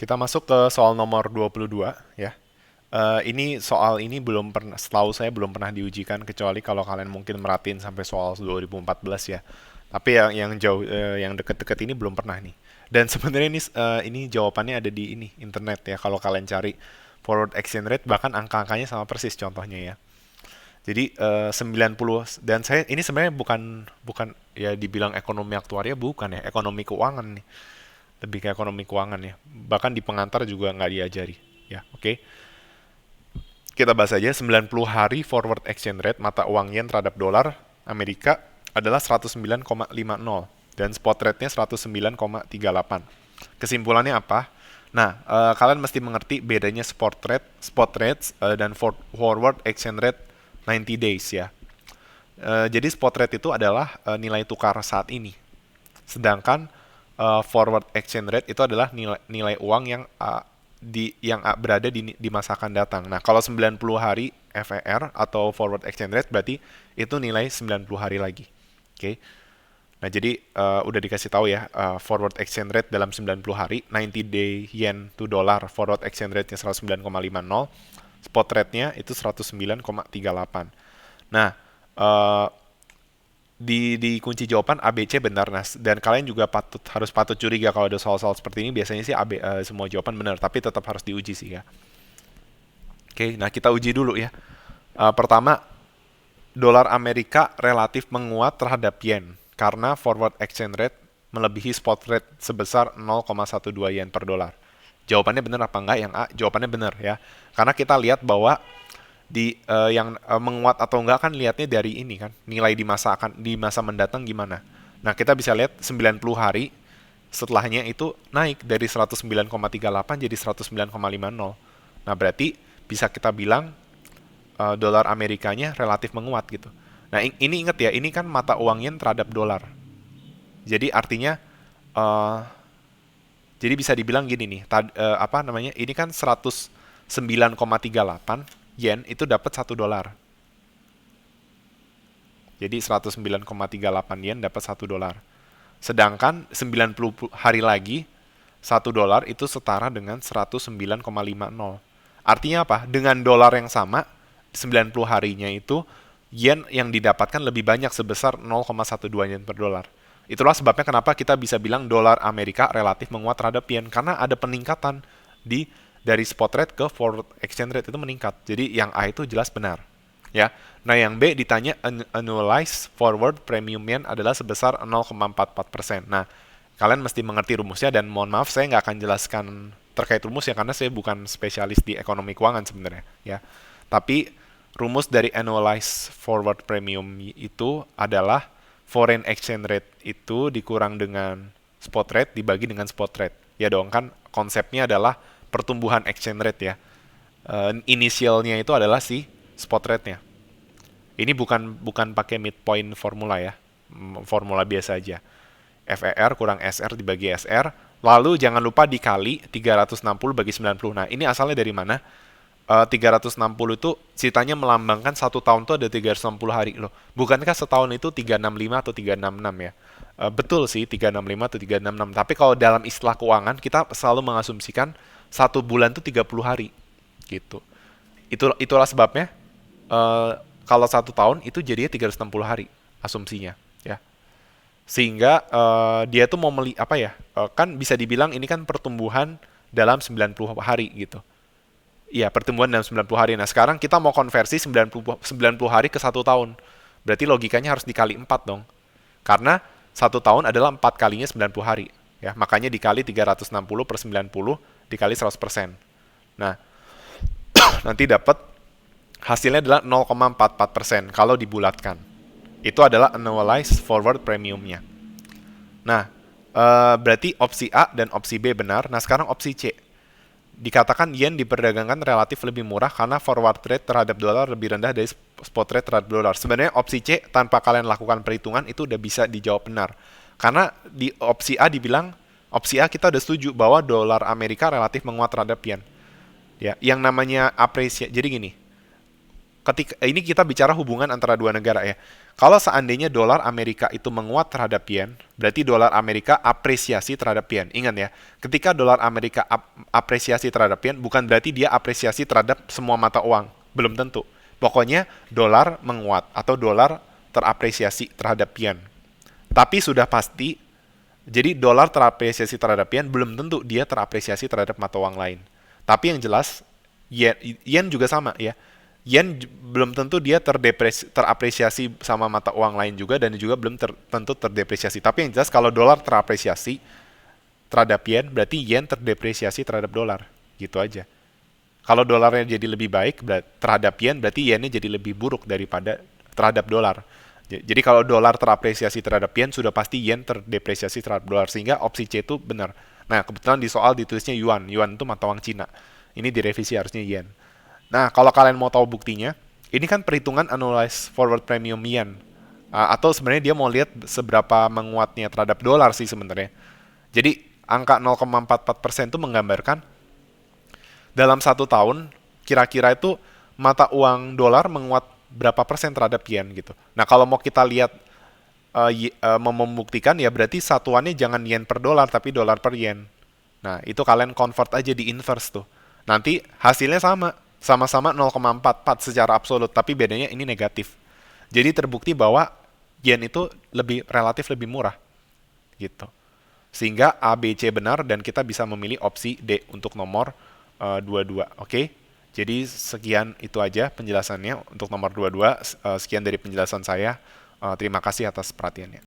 Kita masuk ke soal nomor 22 ya. Ini soal ini belum pernah, setahu saya belum pernah diujikan kecuali kalau kalian mungkin merhatiin sampai soal 2014 ya. Tapi yang jauh yang deket-deket ini belum pernah nih. Dan sebenarnya ini jawabannya ada di ini internet ya kalau kalian cari forward exchange rate bahkan angka-angkanya sama persis contohnya ya. Jadi 90 dan saya ini sebenarnya bukan bukan ya dibilang ekonomi aktuaria bukan ya, ekonomi keuangan nih. Lebih ke ekonomi keuangan ya. Bahkan di pengantar juga nggak diajari. Ya, oke. Kita bahas aja 90 hari forward exchange rate mata uang yen terhadap dolar Amerika adalah 109,50 dan spot rate-nya 109,38. Kesimpulannya apa? Nah, kalian mesti mengerti bedanya spot rates dan forward exchange rate 90 days ya. Jadi spot rate itu adalah nilai tukar saat ini. Sedangkan forward exchange rate itu adalah nilai uang yang berada di masa akan datang. Nah, kalau 90 hari FER atau forward exchange rate berarti itu nilai 90 hari lagi. Oke. Okay? Nah, jadi udah dikasih tahu ya forward exchange rate dalam 90 hari, 90 day yen to dollar, forward exchange rate-nya 109,50, spot rate-nya itu 109,38. Nah, uh, di kunci jawaban A, B, C benar. Nah, dan kalian juga harus patut curiga kalau ada soal-soal seperti ini. Biasanya sih semua jawaban benar, tapi tetap harus diuji sih ya. Oke, nah kita uji dulu ya. Pertama, dolar Amerika relatif menguat terhadap yen karena forward exchange rate melebihi spot rate sebesar 0,12 yen per dolar. Jawabannya benar apa enggak? Yang A, jawabannya benar ya. Karena kita lihat bahwa yang menguat atau enggak kan lihatnya dari ini kan nilai di masa mendatang gimana. Nah, kita bisa lihat 90 hari setelahnya itu naik dari 109,38 jadi 109,50. Nah, berarti bisa kita bilang dolar Amerikanya relatif menguat gitu. Nah, ini ingat ya, ini kan mata uang yen terhadap dolar. Jadi artinya uh, jadi bisa dibilang gini nih, apa namanya? Ini kan 109,38 yen itu dapat 1 dolar. Jadi 109,38 yen dapat 1 dolar. Sedangkan 90 hari lagi 1 dolar itu setara dengan 109,50. Artinya apa? Dengan dolar yang sama 90 harinya itu yen yang didapatkan lebih banyak sebesar 0,12 yen per dolar. Itulah sebabnya kenapa kita bisa bilang dolar Amerika relatif menguat terhadap yen karena ada peningkatan di dari spot rate ke forward exchange rate itu meningkat. Jadi yang A itu jelas benar. Ya. Nah, yang B ditanya annualized forward premium yen adalah sebesar 0,44%. Nah, kalian mesti mengerti rumusnya dan mohon maaf saya nggak akan jelaskan terkait rumusnya karena saya bukan spesialis di ekonomi keuangan sebenarnya, ya. Tapi rumus dari annualized forward premium itu adalah foreign exchange rate itu dikurang dengan spot rate dibagi dengan spot rate. Ya dong kan konsepnya adalah pertumbuhan exchange rate ya. Inisialnya itu adalah si spot rate-nya. Ini bukan bukan pakai midpoint formula ya. Formula biasa aja. FER kurang SR dibagi SR. Lalu jangan lupa dikali 360 bagi 90. Nah, ini asalnya dari mana? 360 itu ceritanya melambangkan 1 tahun itu ada 360 hari loh. Bukankah setahun itu 365 atau 366 ya? Betul sih 365 atau 366. Tapi kalau dalam istilah keuangan kita selalu mengasumsikan 1 bulan itu 30 hari gitu. Itulah sebabnya eh, kalau 1 tahun itu jadinya 360 hari asumsinya ya. Sehingga dia tuh mau apa ya? Kan bisa dibilang ini kan pertumbuhan dalam 90 hari gitu. Iya, pertumbuhan dalam 90 hari. Nah, sekarang kita mau konversi 90 hari ke 1 tahun. Berarti logikanya harus dikali 4 dong. Karena 1 tahun adalah 4 kalinya 90 hari. Ya, makanya dikali 360 per 90 dikali 100%. Nah, nanti dapat hasilnya adalah 0,44% kalau dibulatkan. Itu adalah annualized forward premiumnya. Nah, berarti opsi A dan opsi B benar. Nah, sekarang opsi C. Dikatakan yen diperdagangkan relatif lebih murah karena forward rate terhadap dolar lebih rendah dari spot rate terhadap dolar. Sebenarnya opsi C tanpa kalian lakukan perhitungan itu udah bisa dijawab benar. Karena di opsi A dibilang, opsi A kita udah setuju bahwa dolar Amerika relatif menguat terhadap yen. Ya, yang namanya apresiasi. Jadi gini, ketika ini kita bicara hubungan antara dua negara ya. Kalau seandainya dolar Amerika itu menguat terhadap yen, berarti dolar Amerika apresiasi terhadap yen. Ingat ya, ketika dolar Amerika apresiasi terhadap yen, bukan berarti dia apresiasi terhadap semua mata uang. Belum tentu. Pokoknya dolar menguat atau dolar terapresiasi terhadap yen. Tapi sudah pasti, jadi dolar terapresiasi terhadap yen, belum tentu dia terapresiasi terhadap mata uang lain. Tapi yang jelas, yen juga sama ya. Yen belum tentu dia terapresiasi sama mata uang lain juga, dan juga belum tentu terdepresiasi. Tapi yang jelas kalau dolar terapresiasi terhadap yen, berarti yen terdepresiasi terhadap dolar. Gitu aja. Kalau dolarnya jadi lebih baik terhadap yen, berarti yennya jadi lebih buruk daripada terhadap dolar. Jadi kalau dolar terapresiasi terhadap yen, sudah pasti yen terdepresiasi terhadap dolar. Sehingga opsi C itu benar. Nah, kebetulan di soal ditulisnya yuan. Yuan itu mata uang Cina. Ini direvisi harusnya yen. Nah, kalau kalian mau tahu buktinya, ini kan perhitungan annualized forward premium yen. Atau sebenarnya dia mau lihat seberapa menguatnya terhadap dolar sih sebenarnya. Jadi, angka 0,44% itu menggambarkan dalam 1 tahun, kira-kira itu mata uang dolar menguat berapa persen terhadap yen gitu. Nah, kalau mau kita lihat mau membuktikan ya berarti satuannya jangan yen per dolar, tapi dolar per yen. Nah, itu kalian convert aja di inverse tuh. Nanti hasilnya sama-sama 0,44 secara absolut, tapi bedanya ini negatif. Jadi terbukti bahwa yen itu relatif lebih murah gitu. Sehingga A, B, C benar dan kita bisa memilih opsi D untuk nomor 22. Oke? Jadi sekian itu aja penjelasannya untuk nomor 22. Sekian dari penjelasan saya. Terima kasih atas perhatiannya.